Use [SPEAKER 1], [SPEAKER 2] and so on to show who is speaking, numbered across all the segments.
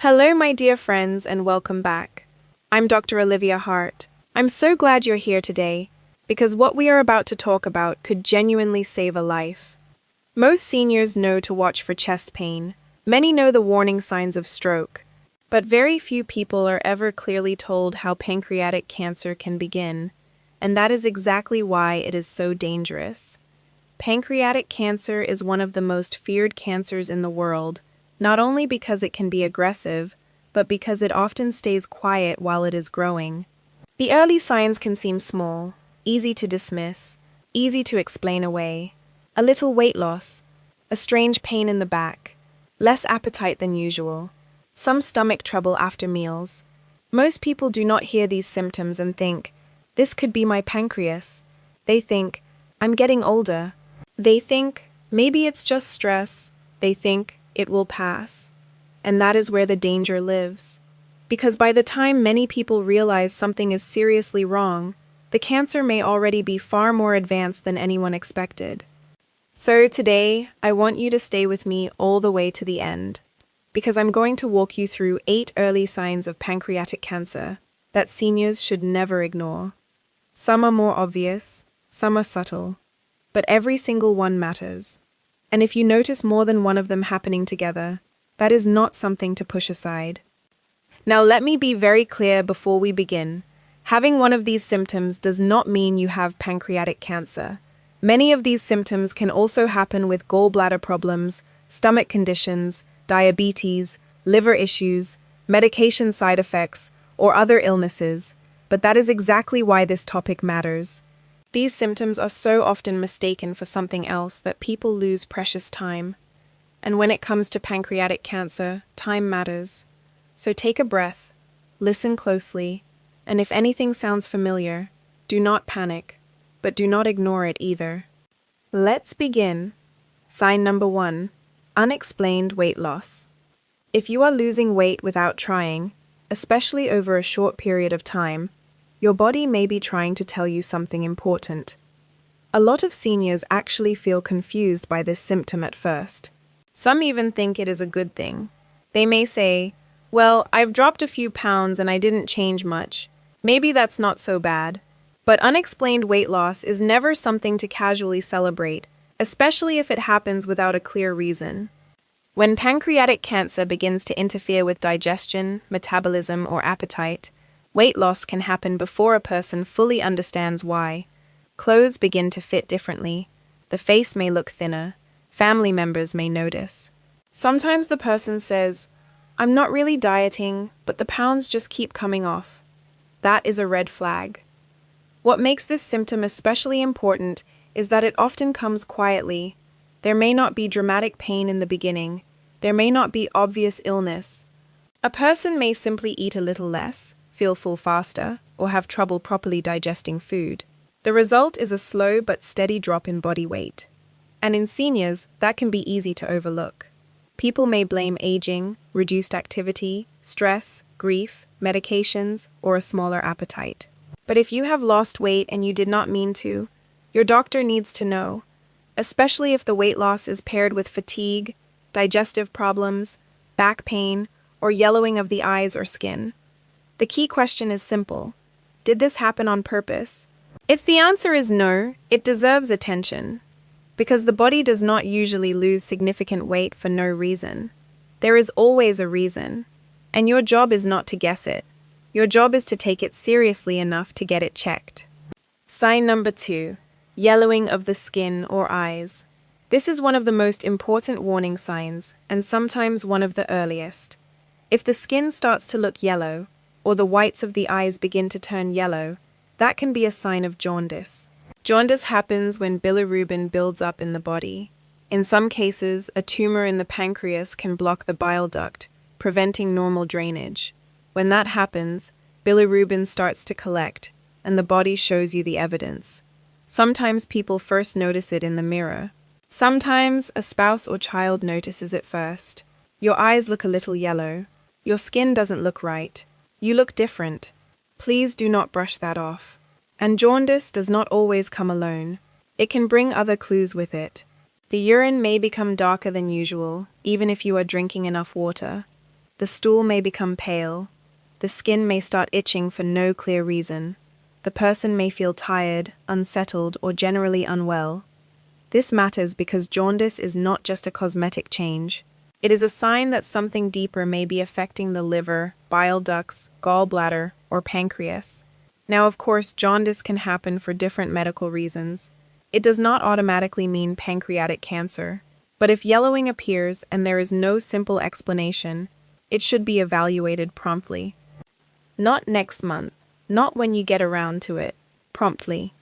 [SPEAKER 1] Hello, my dear friends, and welcome back. I'm Dr. Olivia Hart. I'm so glad you're here today, because what we are about to talk about could genuinely save a life. Most seniors know to watch for chest pain. Many know the warning signs of stroke, but very few people are ever clearly told how pancreatic cancer can begin, and that is exactly why it is so dangerous. Pancreatic cancer is one of the most feared cancers in the world, not only because it can be aggressive, but because it often stays quiet while it is growing. The early signs can seem small, easy to dismiss, easy to explain away. A little weight loss, a strange pain in the back, less appetite than usual, some stomach trouble after meals. Most people do not hear these symptoms and think, this could be my pancreas. They think, I'm getting older. They think, maybe it's just stress. They think, it will pass. And that is where the danger lives. Because by the time many people realize something is seriously wrong, the cancer may already be far more advanced than anyone expected. So today, I want you to stay with me all the way to the end, because I'm going to walk you through 8 early signs of pancreatic cancer that seniors should never ignore. Some are more obvious, some are subtle, but every single one matters. And if you notice more than one of them happening together, that is not something to push aside. Now let me be very clear before we begin. Having one of these symptoms does not mean you have pancreatic cancer. Many of these symptoms can also happen with gallbladder problems, stomach conditions, diabetes, liver issues, medication side effects, or other illnesses, but that is exactly why this topic matters. These symptoms are so often mistaken for something else that people lose precious time. And when it comes to pancreatic cancer, time matters. So take a breath, listen closely, and if anything sounds familiar, do not panic, but do not ignore it either. Let's begin. Sign number 1, unexplained weight loss. If you are losing weight without trying, especially over a short period of time, your body may be trying to tell you something important. A lot of seniors actually feel confused by this symptom at first. Some even think it is a good thing. They may say, well, I've dropped a few pounds and I didn't change much. Maybe that's not so bad. But unexplained weight loss is never something to casually celebrate, especially if it happens without a clear reason. When pancreatic cancer begins to interfere with digestion, metabolism, or appetite, weight loss can happen before a person fully understands why. Clothes begin to fit differently. The face may look thinner. Family members may notice. Sometimes the person says, I'm not really dieting, but the pounds just keep coming off. That is a red flag. What makes this symptom especially important is that it often comes quietly. There may not be dramatic pain in the beginning. There may not be obvious illness. A person may simply eat a little less, feel full faster, or have trouble properly digesting food. The result is a slow but steady drop in body weight. And in seniors, that can be easy to overlook. People may blame aging, reduced activity, stress, grief, medications, or a smaller appetite. But if you have lost weight and you did not mean to, your doctor needs to know, especially if the weight loss is paired with fatigue, digestive problems, back pain, or yellowing of the eyes or skin. The key question is simple. Did this happen on purpose? If the answer is no, it deserves attention. Because the body does not usually lose significant weight for no reason. There is always a reason. And your job is not to guess it. Your job is to take it seriously enough to get it checked. Sign number 2, yellowing of the skin or eyes. This is one of the most important warning signs, and sometimes one of the earliest. If the skin starts to look yellow, or the whites of the eyes begin to turn yellow, that can be a sign of jaundice. Jaundice happens when bilirubin builds up in the body. In some cases, a tumor in the pancreas can block the bile duct, preventing normal drainage. When that happens, bilirubin starts to collect, and the body shows you the evidence. Sometimes people first notice it in the mirror. Sometimes a spouse or child notices it first. Your eyes look a little yellow. Your skin doesn't look right. You look different. Please do not brush that off. And jaundice does not always come alone. It can bring other clues with it. The urine may become darker than usual, even if you are drinking enough water. The stool may become pale. The skin may start itching for no clear reason. The person may feel tired, unsettled, or generally unwell. This matters because jaundice is not just a cosmetic change. It is a sign that something deeper may be affecting the liver, bile ducts, gallbladder, or pancreas. Now, of course, jaundice can happen for different medical reasons. It does not automatically mean pancreatic cancer. But if yellowing appears and there is no simple explanation, it should be evaluated promptly. Not next month, not when you get around to it, promptly.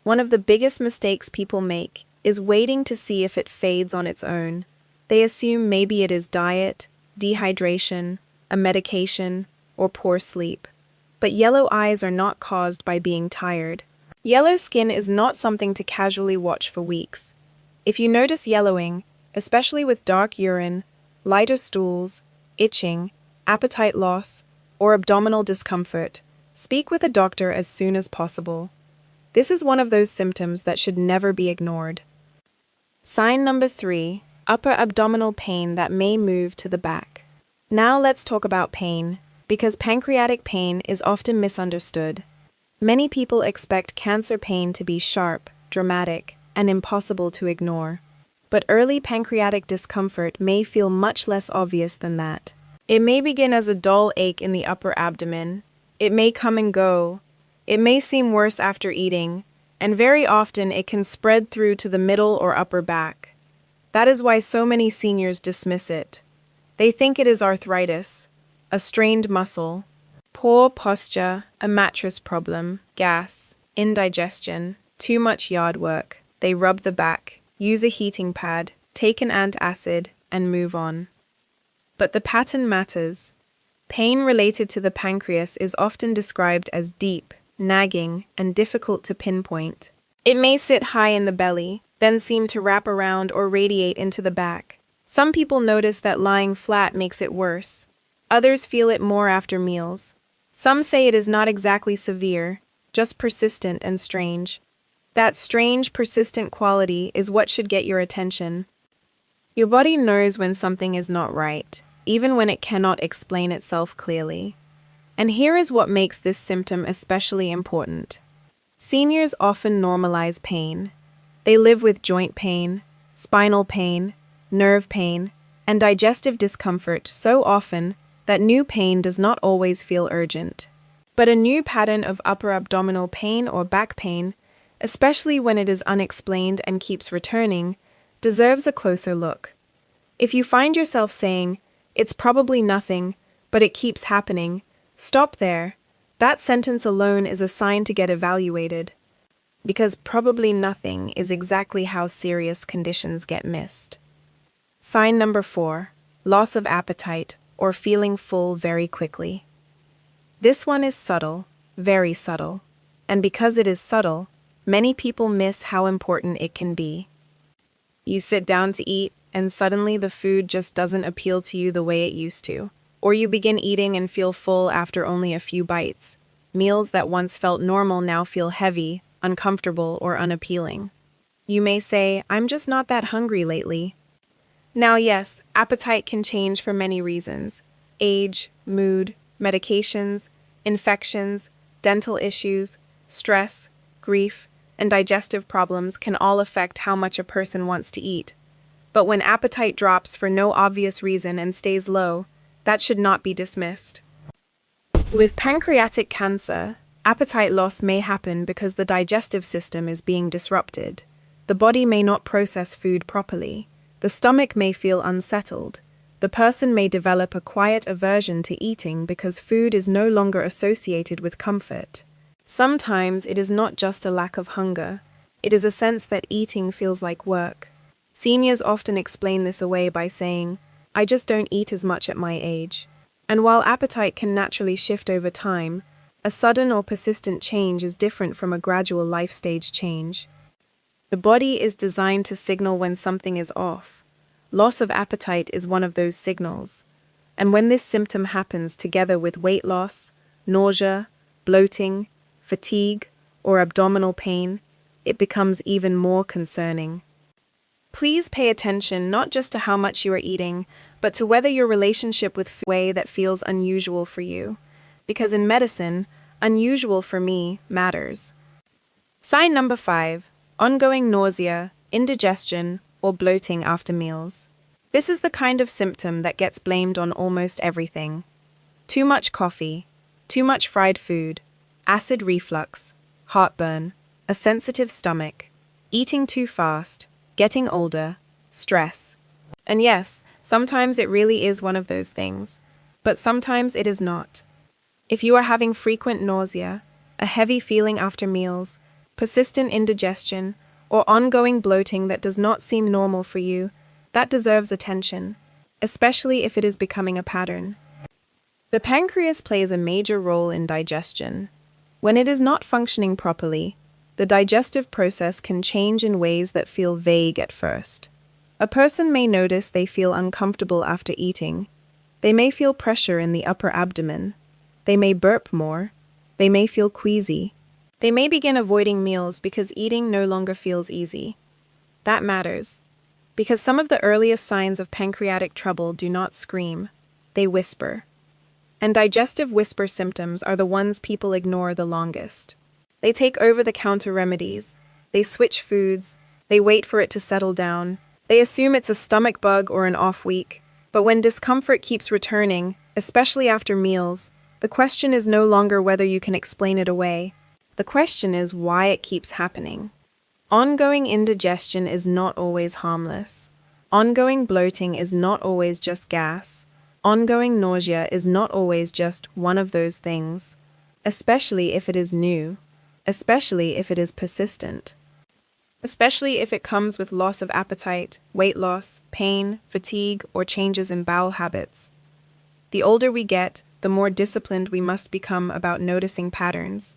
[SPEAKER 1] One of the biggest mistakes people make is waiting to see if it fades on its own. They assume maybe it is diet, dehydration, a medication, or poor sleep. But yellow eyes are not caused by being tired. Yellow skin is not something to casually watch for weeks. If you notice yellowing, especially with dark urine, lighter stools, itching, appetite loss, or abdominal discomfort, speak with a doctor as soon as possible. This is one of those symptoms that should never be ignored. Sign number 3, upper abdominal pain that may move to the back. Now let's talk about pain, because pancreatic pain is often misunderstood. Many people expect cancer pain to be sharp, dramatic, and impossible to ignore. But early pancreatic discomfort may feel much less obvious than that. It may begin as a dull ache in the upper abdomen. It may come and go. It may seem worse after eating, and very often it can spread through to the middle or upper back. That is why so many seniors dismiss it. They think it is arthritis, a strained muscle, poor posture, a mattress problem, gas, indigestion, too much yard work. They rub the back, use a heating pad, take an antacid, and move on. But the pattern matters. Pain related to the pancreas is often described as deep, nagging, and difficult to pinpoint. It may sit high in the belly, then seem to wrap around or radiate into the back. Some people notice that lying flat makes it worse. Others feel it more after meals. Some say it is not exactly severe, just persistent and strange. That strange, persistent quality is what should get your attention. Your body knows when something is not right, even when it cannot explain itself clearly. And here is what makes this symptom especially important. Seniors often normalize pain. They live with joint pain, spinal pain, nerve pain, and digestive discomfort so often that new pain does not always feel urgent. But a new pattern of upper abdominal pain or back pain, especially when it is unexplained and keeps returning, deserves a closer look. If you find yourself saying, "It's probably nothing, but it keeps happening," stop there. That sentence alone is a sign to get evaluated. Because probably nothing is exactly how serious conditions get missed. Sign number 4, loss of appetite or feeling full very quickly. This one is subtle, very subtle. And because it is subtle, many people miss how important it can be. You sit down to eat, and suddenly the food just doesn't appeal to you the way it used to. Or you begin eating and feel full after only a few bites. Meals that once felt normal now feel heavy, uncomfortable, or unappealing. You may say, "I'm just not that hungry lately." Now yes, appetite can change for many reasons. Age, mood, medications, infections, dental issues, stress, grief, and digestive problems can all affect how much a person wants to eat. But when appetite drops for no obvious reason and stays low, that should not be dismissed. With pancreatic cancer, appetite loss may happen because the digestive system is being disrupted. The body may not process food properly. The stomach may feel unsettled. The person may develop a quiet aversion to eating because food is no longer associated with comfort. Sometimes it is not just a lack of hunger. It is a sense that eating feels like work. Seniors often explain this away by saying, "I just don't eat as much at my age." And while appetite can naturally shift over time, a sudden or persistent change is different from a gradual life stage change. The body is designed to signal when something is off. Loss of appetite is one of those signals. And when this symptom happens together with weight loss, nausea, bloating, fatigue, or abdominal pain, it becomes even more concerning. Please pay attention not just to how much you are eating, but to whether your relationship with food is a way that feels unusual for you. Because in medicine, unusual for me matters. Sign number 5, ongoing nausea, indigestion, or bloating after meals. This is the kind of symptom that gets blamed on almost everything. Too much coffee, too much fried food, acid reflux, heartburn, a sensitive stomach, eating too fast, getting older, stress. And yes, sometimes it really is one of those things, but sometimes it is not. If you are having frequent nausea, a heavy feeling after meals, persistent indigestion, or ongoing bloating that does not seem normal for you, that deserves attention, especially if it is becoming a pattern. The pancreas plays a major role in digestion. When it is not functioning properly, the digestive process can change in ways that feel vague at first. A person may notice they feel uncomfortable after eating. They may feel pressure in the upper abdomen. They may burp more. They may feel queasy. They may begin avoiding meals because eating no longer feels easy. That matters, because some of the earliest signs of pancreatic trouble do not scream, they whisper. And digestive whisper symptoms are the ones people ignore the longest. They take over-the-counter remedies. They switch foods. They wait for it to settle down. They assume it's a stomach bug or an off week. But when discomfort keeps returning, especially after meals, the question is no longer whether you can explain it away. The question is why it keeps happening. Ongoing indigestion is not always harmless. Ongoing bloating is not always just gas. Ongoing nausea is not always just one of those things, especially if it is new, especially if it is persistent, especially if it comes with loss of appetite, weight loss, pain, fatigue, or changes in bowel habits. The older we get, the more disciplined we must become about noticing patterns.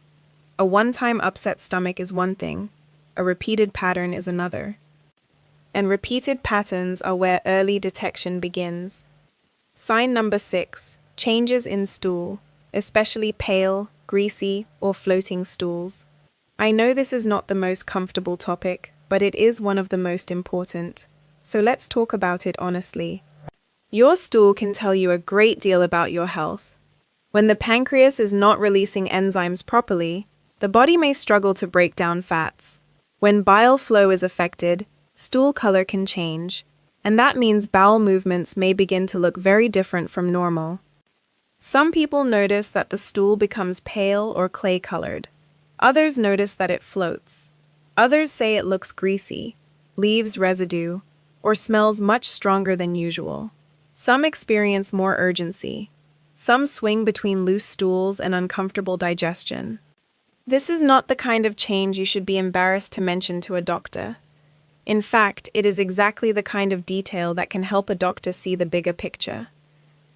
[SPEAKER 1] A one-time upset stomach is one thing, a repeated pattern is another. And repeated patterns are where early detection begins. Sign number 6, changes in stool, especially pale, greasy, or floating stools. I know this is not the most comfortable topic, but it is one of the most important. So let's talk about it honestly. Your stool can tell you a great deal about your health. When the pancreas is not releasing enzymes properly, the body may struggle to break down fats. When bile flow is affected, stool color can change, and that means bowel movements may begin to look very different from normal. Some people notice that the stool becomes pale or clay-colored. Others notice that it floats. Others say it looks greasy, leaves residue, or smells much stronger than usual. Some experience more urgency. Some swing between loose stools and uncomfortable digestion. This is not the kind of change you should be embarrassed to mention to a doctor. In fact, it is exactly the kind of detail that can help a doctor see the bigger picture.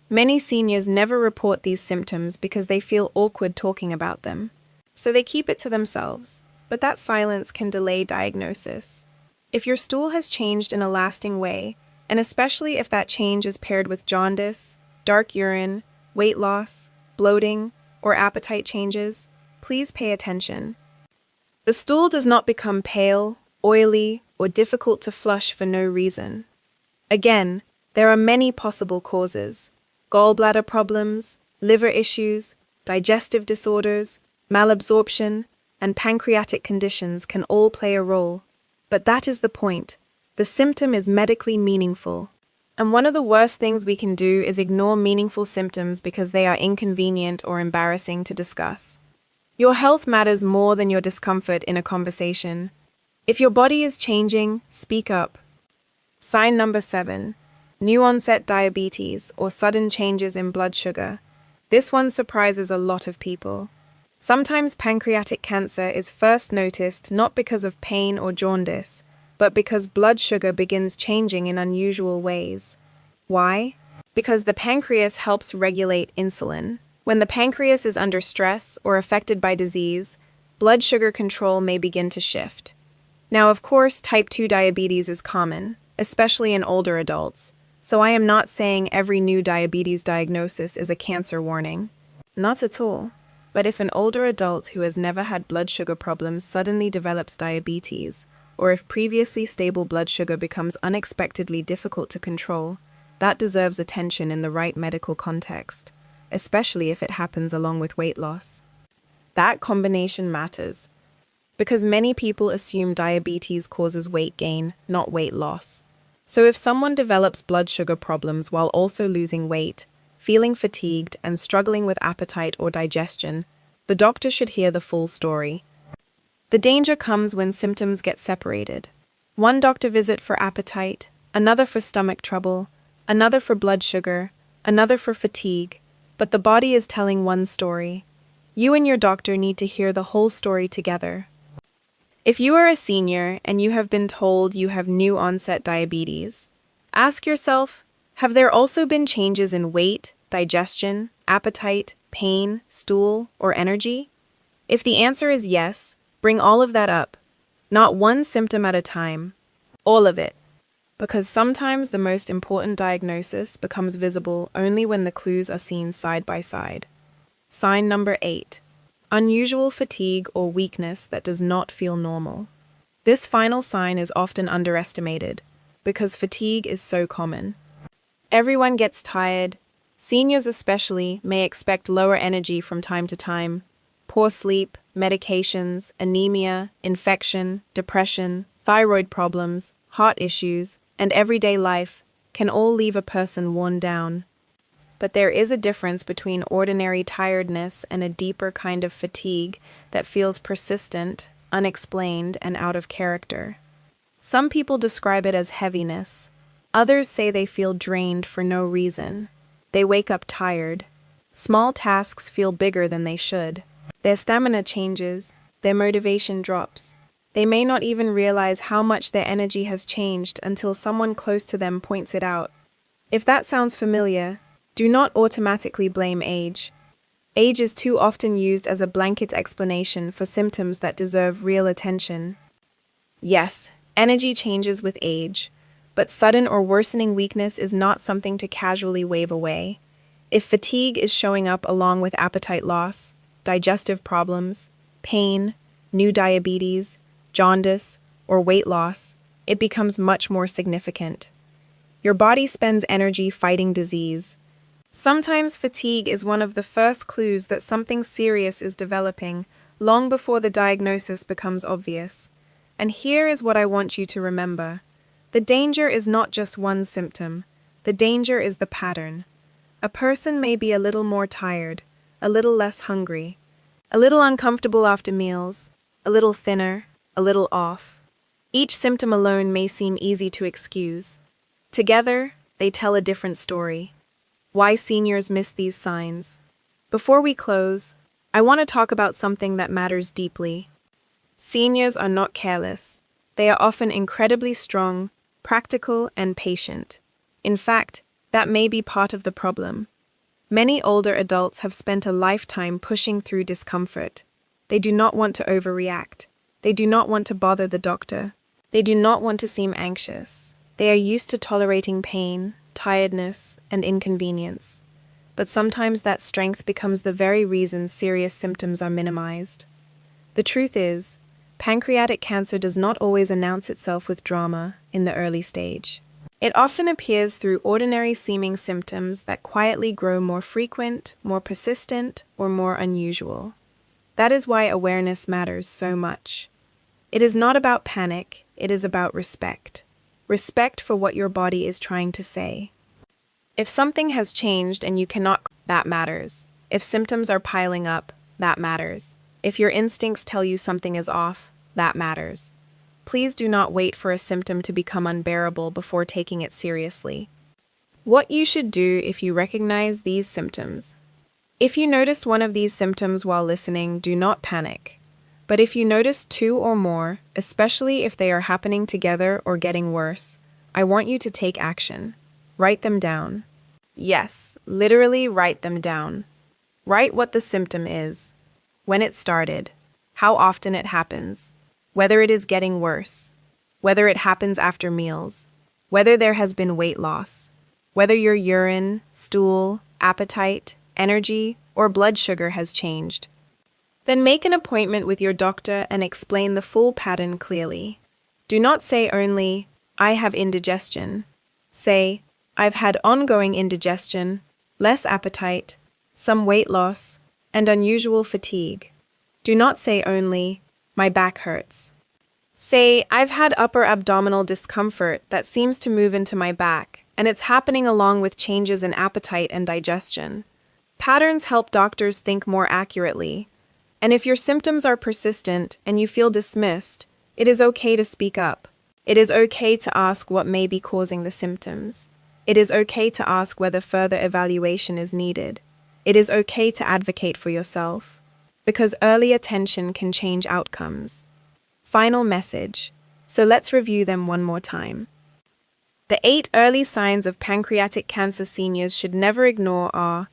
[SPEAKER 1] Many seniors never report these symptoms because they feel awkward talking about them, so they keep it to themselves, but that silence can delay diagnosis. If your stool has changed in a lasting way, and especially if that change is paired with jaundice, dark urine, weight loss, bloating, or appetite changes, please pay attention. The stool does not become pale, oily, or difficult to flush for no reason. Again, there are many possible causes: gallbladder problems, liver issues, digestive disorders, malabsorption, and pancreatic conditions can all play a role. But that is the point. The symptom is medically meaningful. And one of the worst things we can do is ignore meaningful symptoms because they are inconvenient or embarrassing to discuss. Your health matters more than your discomfort in a conversation. If your body is changing, speak up. Sign number 7, new onset diabetes or sudden changes in blood sugar. This one surprises a lot of people. Sometimes pancreatic cancer is first noticed not because of pain or jaundice, but because blood sugar begins changing in unusual ways. Why? Because the pancreas helps regulate insulin. When the pancreas is under stress or affected by disease, blood sugar control may begin to shift. Now, of course, type 2 diabetes is common, especially in older adults, so I am not saying every new diabetes diagnosis is a cancer warning. Not at all. But if an older adult who has never had blood sugar problems suddenly develops diabetes, or if previously stable blood sugar becomes unexpectedly difficult to control, that deserves attention in the right medical context, especially if it happens along with weight loss. That combination matters, because many people assume diabetes causes weight gain, not weight loss. So if someone develops blood sugar problems while also losing weight, feeling fatigued, and struggling with appetite or digestion, the doctor should hear the full story. The danger comes when symptoms get separated. One doctor visit for appetite, another for stomach trouble, another for blood sugar, another for fatigue, but the body is telling one story. You and your doctor need to hear the whole story together. If you are a senior and you have been told you have new onset diabetes, ask yourself, have there also been changes in weight, digestion, appetite, pain, stool, or energy? If the answer is yes, bring all of that up. Not one symptom at a time. All of it. Because sometimes the most important diagnosis becomes visible only when the clues are seen side by side. Sign number 8. Unusual fatigue or weakness that does not feel normal. This final sign is often underestimated because fatigue is so common. Everyone gets tired. Seniors especially may expect lower energy from time to time. Poor sleep, medications, anemia, infection, depression, thyroid problems, heart issues, and everyday life can all leave a person worn down. But there is a difference between ordinary tiredness and a deeper kind of fatigue that feels persistent, unexplained, and out of character. Some people describe it as heaviness. Others say they feel drained for no reason. They wake up tired. Small tasks feel bigger than they should. Their stamina changes. Their motivation drops. They may not even realize how much their energy has changed until someone close to them points it out. If that sounds familiar, do not automatically blame age. Age is too often used as a blanket explanation for symptoms that deserve real attention. Yes, energy changes with age, but sudden or worsening weakness is not something to casually wave away. If fatigue is showing up along with appetite loss, digestive problems, pain, new diabetes, jaundice, or weight loss, it becomes much more significant. Your body spends energy fighting disease. Sometimes fatigue is one of the first clues that something serious is developing, long before the diagnosis becomes obvious. And here is what I want you to remember. The danger is not just one symptom. The danger is the pattern. A person may be a little more tired, a little less hungry, a little uncomfortable after meals, a little thinner, a little off. Each symptom alone may seem easy to excuse. Together, they tell a different story. Why seniors miss these signs. Before we close, I want to talk about something that matters deeply. Seniors are not careless. They are often incredibly strong, practical, and patient. In fact, that may be part of the problem. Many older adults have spent a lifetime pushing through discomfort. They do not want to overreact. They do not want to bother the doctor. They do not want to seem anxious. They are used to tolerating pain, tiredness, and inconvenience. But sometimes that strength becomes the very reason serious symptoms are minimized. The truth is, pancreatic cancer does not always announce itself with drama in the early stage. It often appears through ordinary-seeming symptoms that quietly grow more frequent, more persistent, or more unusual. That is why awareness matters so much. It is not about panic, it is about respect. Respect for what your body is trying to say. If something has changed and you cannot, that matters. If symptoms are piling up, that matters. If your instincts tell you something is off, that matters. Please do not wait for a symptom to become unbearable before taking it seriously. What you should do if you recognize these symptoms. If you notice one of these symptoms while listening, do not panic. But if you notice 2 or more, especially if they are happening together or getting worse, I want you to take action. Write them down. Yes, literally write them down. Write what the symptom is, when it started, how often it happens, whether it is getting worse, whether it happens after meals, whether there has been weight loss, whether your urine, stool, appetite, energy, or blood sugar has changed. Then make an appointment with your doctor and explain the full pattern clearly. Do not say only, I have indigestion. Say, I've had ongoing indigestion, less appetite, some weight loss, and unusual fatigue. Do not say only, my back hurts. Say, I've had upper abdominal discomfort that seems to move into my back, and it's happening along with changes in appetite and digestion. Patterns help doctors think more accurately. And if your symptoms are persistent and you feel dismissed, it is okay to speak up. It is okay to ask what may be causing the symptoms. It is okay to ask whether further evaluation is needed. It is okay to advocate for yourself, because early attention can change outcomes. Final message. So let's review them one more time. The 8 early signs of pancreatic cancer seniors should never ignore are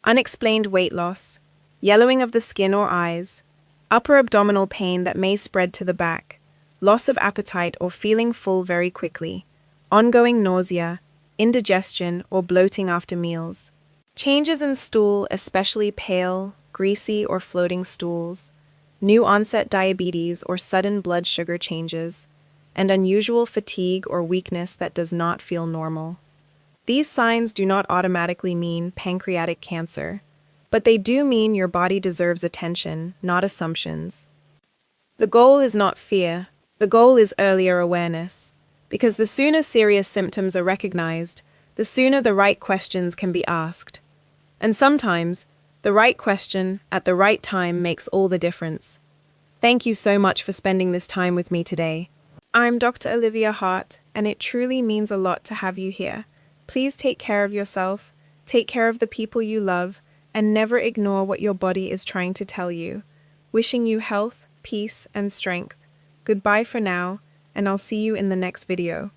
[SPEAKER 1] unexplained weight loss, yellowing of the skin or eyes, upper abdominal pain that may spread to the back, loss of appetite or feeling full very quickly, ongoing nausea, indigestion or bloating after meals, changes in stool, especially pale, greasy or floating stools, new onset diabetes or sudden blood sugar changes, and unusual fatigue or weakness that does not feel normal. These signs do not automatically mean pancreatic cancer, but they do mean your body deserves attention, not assumptions. The goal is not fear, the goal is earlier awareness, because the sooner serious symptoms are recognized, the sooner the right questions can be asked. And sometimes, the right question at the right time makes all the difference. Thank you so much for spending this time with me today. I'm Dr. Olivia Hart, and it truly means a lot to have you here. Please take care of yourself, take care of the people you love, and never ignore what your body is trying to tell you. Wishing you health, peace, and strength. Goodbye for now, and I'll see you in the next video.